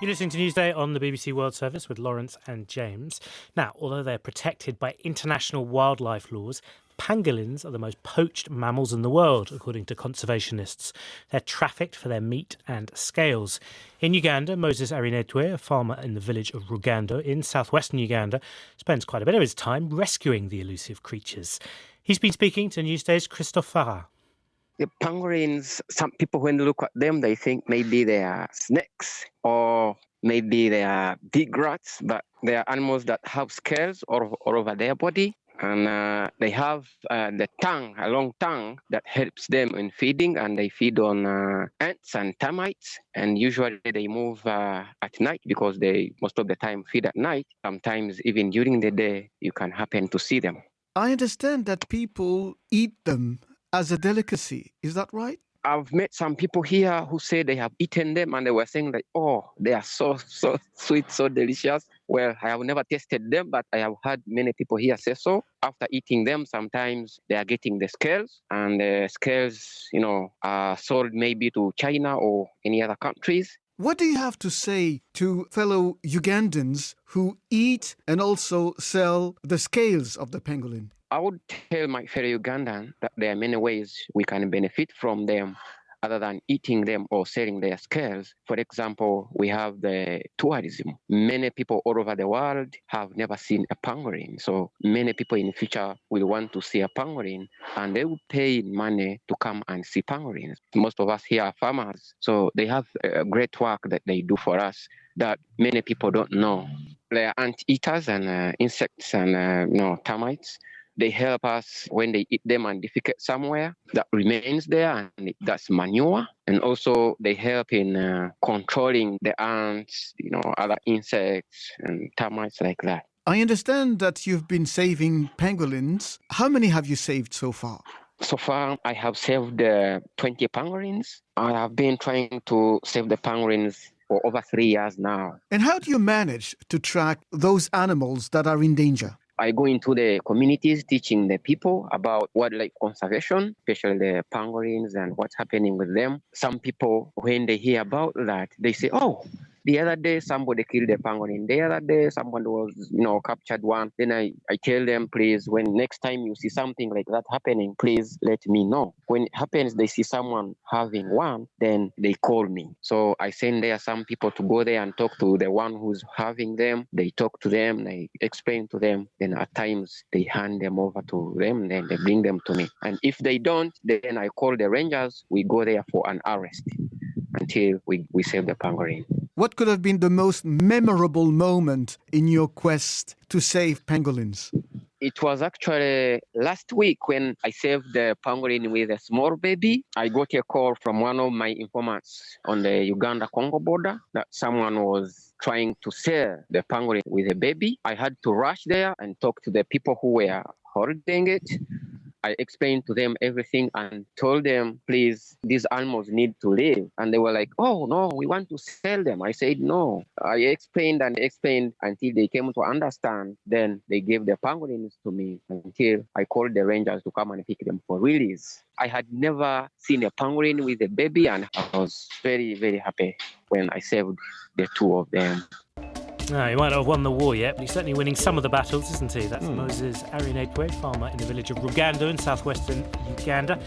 You're listening to Newsday on the BBC World Service with Lawrence and James. Now, although they're protected by international wildlife laws, pangolins are the most poached mammals in the world, according to conservationists. They're trafficked for their meat and scales. In Uganda, Moses Arineitwe, a farmer in the village of Rugando in southwestern Uganda, spends quite a bit of his time rescuing the elusive creatures. He's been speaking to Newsday's Christophe. The pangolins, some people, when they look at them, they think maybe they are snakes or maybe they are big rats, but they are animals that have scales all over their body. And they have the tongue, a long tongue that helps them in feeding, and they feed on ants and termites. And usually they move at night because they most of the time feed at night. Sometimes even during the day, you can happen to see them. I understand that people eat them as a delicacy. Is that right? I've met some people here who say they have eaten them and they were saying that, oh, they are so sweet, so delicious. Well, I have never tasted them, but I have heard many people here say so. After eating them, sometimes they are getting the scales, and the scales, are sold maybe to China or any other countries. What do you have to say to fellow Ugandans who eat and also sell the scales of the pangolin? I would tell my fellow Ugandan that there are many ways we can benefit from them other than eating them or selling their scales. For example, we have the tourism. Many people all over the world have never seen a pangolin. So many people in the future will want to see a pangolin, and they will pay money to come and see pangolins. Most of us here are farmers, so they have great work that they do for us that many people don't know. They are ant-eaters and insects and termites. They help us when they eat them and defecate somewhere that remains there, and that's manure. And also they help in controlling the ants, other insects and termites like that. I understand that you've been saving pangolins. How many have you saved so far? So far, I have saved 20 pangolins. I have been trying to save the pangolins for over 3 years now. And how do you manage to track those animals that are in danger? I go into the communities teaching the people about wildlife conservation, especially the pangolins and what's happening with them. Some people, when they hear about that, they say, oh, the other day somebody killed a pangolin. The other day someone was, captured one. Then I tell them, please, when next time you see something like that happening, please let me know. When it happens, they see someone having one, then they call me. So I send there some people to go there and talk to the one who's having them. They talk to them, they explain to them. Then at times they hand them over to them, then they bring them to me. And if they don't, then I call the rangers. We go there for an arrest until we save the pangolin. What could have been the most memorable moment in your quest to save pangolins? It was actually last week when I saved the pangolin with a small baby. I got a call from one of my informants on the Uganda-Congo border that someone was trying to sell the pangolin with a baby. I had to rush there and talk to the people who were holding it. I explained to them everything and told them, please, these animals need to live. And they were like, oh, no, we want to sell them. I said, no. I explained and explained until they came to understand. Then they gave the pangolins to me until I called the rangers to come and pick them for release. I had never seen a pangolin with a baby, and I was very, very happy when I saved the two of them. No, he might not have won the war yet, but he's certainly winning some of the battles, isn't he? That's Moses Arineitwe, farmer in the village of Rugando in southwestern Uganda.